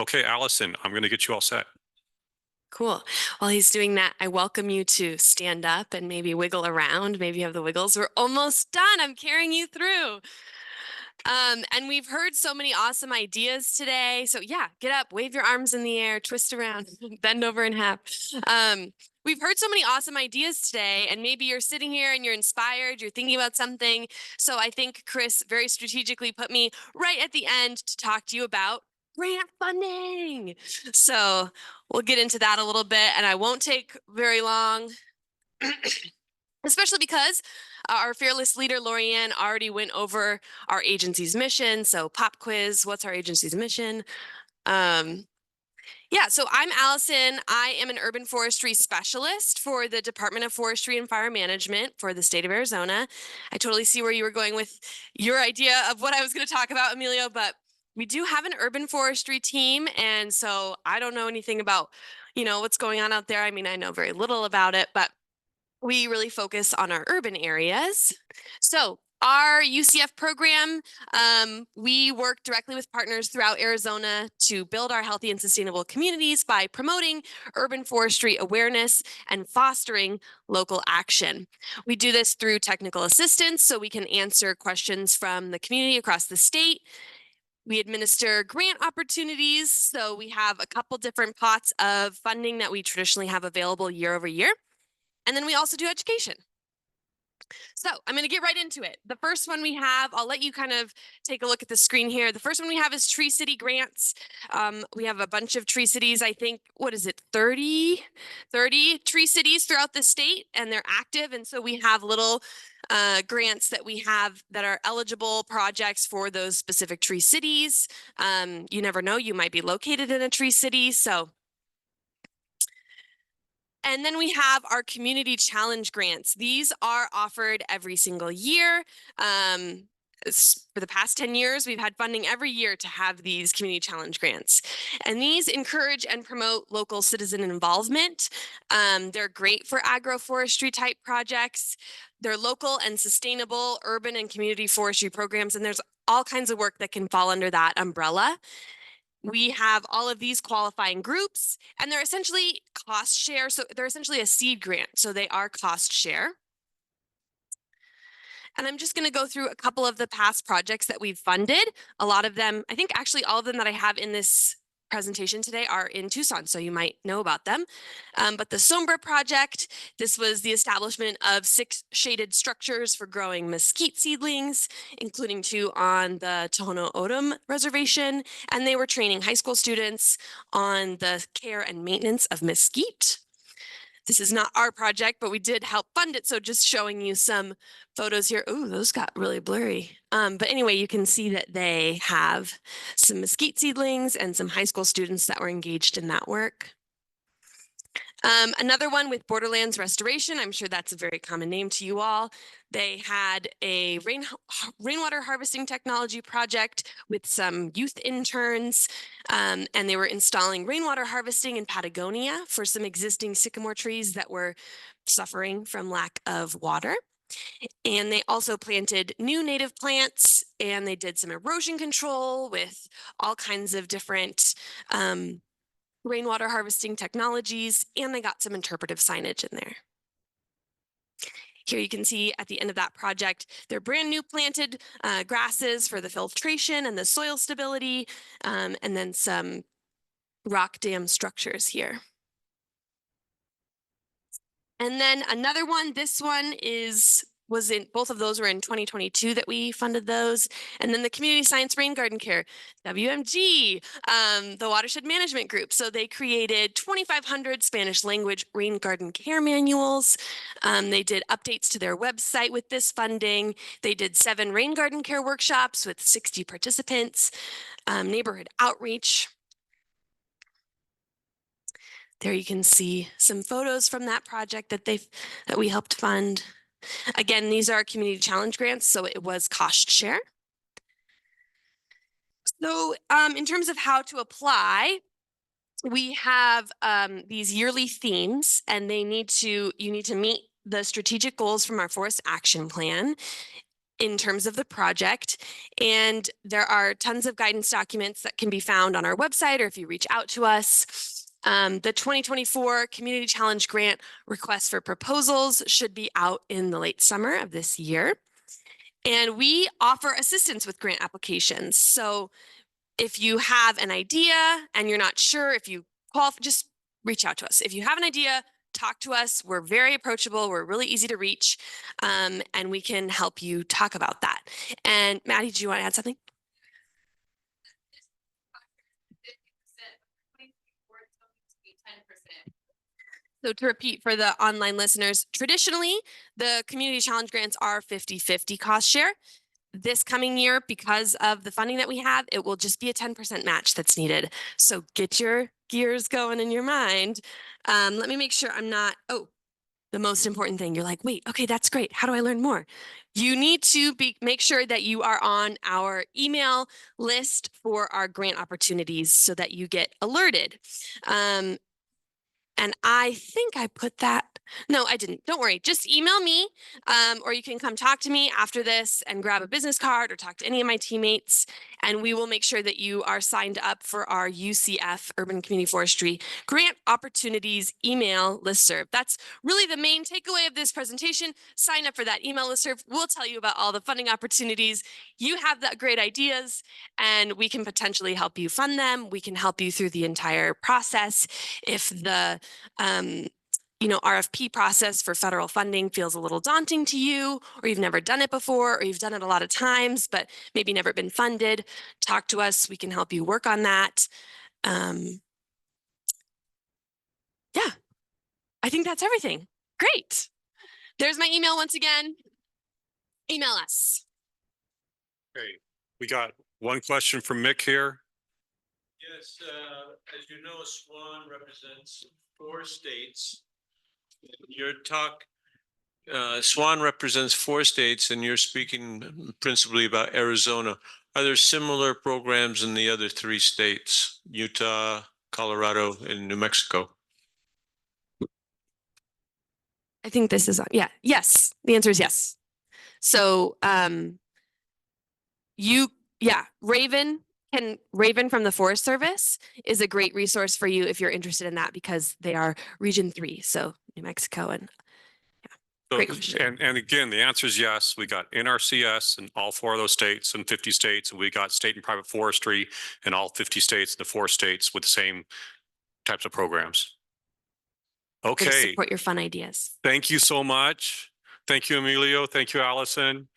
Okay, Allison, I'm going to get you all set. Cool. While he's doing that, I welcome you to stand up and maybe wiggle around. Maybe you have the wiggles. We're almost done. I'm carrying you through. And we've heard so many awesome ideas today. So yeah, get up, wave your arms in the air, twist around, bend over in half. We've heard so many awesome ideas today, and maybe you're sitting here and you're inspired, you're thinking about something. So I think Chris very strategically put me right at the end to talk to you about grant funding. So we'll get into that a little bit, and I won't take very long, especially because our fearless leader, Lorianne, already went over our agency's mission. So pop quiz, what's our agency's mission? Yeah, so I'm Allison. I am an urban forestry specialist for the Department of Forestry and Fire Management for the state of Arizona. I totally see where you were going with your idea of what I was going to talk about, Emilio, but we do have an urban forestry team. And so I don't know anything about, what's going on out there. I mean, I know very little about it, but we really focus on our urban areas. So our UCF program, we work directly with partners throughout Arizona to build our healthy and sustainable communities by promoting urban forestry awareness and fostering local action. We do this through technical assistance so we can answer questions from the community across the state. We administer grant opportunities, so we have a couple different pots of funding that we traditionally have available year over year. And then we also do education. So I'm going to get right into it. The first one we have, I'll let you kind of take a look at the screen here. The first one we have is Tree City grants. We have a bunch of Tree Cities, I think, 30 Tree Cities throughout the state, and they're active. And so we have little grants that we have that are eligible projects for those specific Tree Cities. You never know, you might be located in a Tree City. And then we have our community challenge grants. These are offered every single year. For the past 10 years, we've had funding every year to have these community challenge grants. And these encourage and promote local citizen involvement. They're great for agroforestry type projects. They're local and sustainable urban and community forestry programs. And there's all kinds of work that can fall under that umbrella. We have all of these qualifying groups, and they're essentially cost share. So they're essentially a seed grant. So they are cost share. And I'm just going to go through a couple of the past projects that we've funded. A lot of them, I think actually all of them that I have in this presentation today are in Tucson, so you might know about them. But the Sombra project, this was the establishment of 6 shaded structures for growing mesquite seedlings, including 2 on the Tohono O'odham Reservation, and they were training high school students on the care and maintenance of mesquite. This is not our project, but we did help fund it. So just showing you some photos here. Oh, those got really blurry. But anyway, you can see that they have some mesquite seedlings and some high school students that were engaged in that work. Another one with Borderlands Restoration. I'm sure that's a very common name to you all. They had a rainwater harvesting technology project with some youth interns, and they were installing rainwater harvesting in Patagonia for some existing sycamore trees that were suffering from lack of water. And they also planted new native plants, and they did some erosion control with all kinds of different rainwater harvesting technologies, and they got some interpretive signage in there. Here you can see at the end of that project, they're brand new planted grasses for the filtration and the soil stability, and then some rock dam structures here. And then another one, this one both of those were in 2022 that we funded those. And then the Community Science Rain Garden Care, WMG, the Watershed Management Group. So they created 2,500 Spanish language rain garden care manuals. They did updates to their website with this funding. They did 7 rain garden care workshops with 60 participants, neighborhood outreach. There you can see some photos from that project that we helped fund. Again, these are community challenge grants, so it was cost share. So in terms of how to apply, we have these yearly themes, and you need to meet the strategic goals from our forest action plan. in terms of the project. And there are tons of guidance documents that can be found on our website, or if you reach out to us. The 2024 Community Challenge Grant request for proposals should be out in the late summer of this year. And we offer assistance with grant applications. So if you have an idea and you're not sure if you qualify, just reach out to us. If you have an idea, talk to us. We're very approachable. We're really easy to reach, and we can help you talk about that. And Maddie, do you want to add something? So to repeat for the online listeners, traditionally, the community challenge grants are 50-50 cost share. This coming year, because of the funding that we have, it will just be a 10% match that's needed. So get your gears going in your mind. Let me make sure I'm not, the most important thing. You're like, wait, okay, that's great. How do I learn more? You need to make sure that you are on our email list for our grant opportunities so that you get alerted. And I think I put that. No, I didn't. Don't worry. Just email me, or you can come talk to me after this and grab a business card or talk to any of my teammates, and we will make sure that you are signed up for our UCF Urban Community Forestry Grant Opportunities email listserv. That's really the main takeaway of this presentation. Sign up for that email listserv. We'll tell you about all the funding opportunities. You have that great ideas, and we can potentially help you fund them. We can help you through the entire process. If the RFP process for federal funding feels a little daunting to you, or you've never done it before, or you've done it a lot of times, but maybe never been funded, talk to us. We can help you work on that. Yeah, I think that's everything. Great. There's my email once again. Email us. Okay, we got one question from Mick here. Yes, as you know, SWAAN represents 4 states. Your talk, SWAAN represents 4 states, and you're speaking principally about Arizona. Are there similar programs in the other 3 states, Utah, Colorado, and New Mexico? I think this is on. Yeah. Yes. The answer is yes. So, Raven from the Forest Service is a great resource for you if you're interested in that, because they are Region 3, so New Mexico. And great question. And again, the answer is yes. We got NRCS in all 4 of those states and 50 states, and we got state and private forestry in all 50 states and the 4 states with the same types of programs. To Okay. support your fun ideas. Thank you so much. Thank you, Emilio. Thank you, Allison.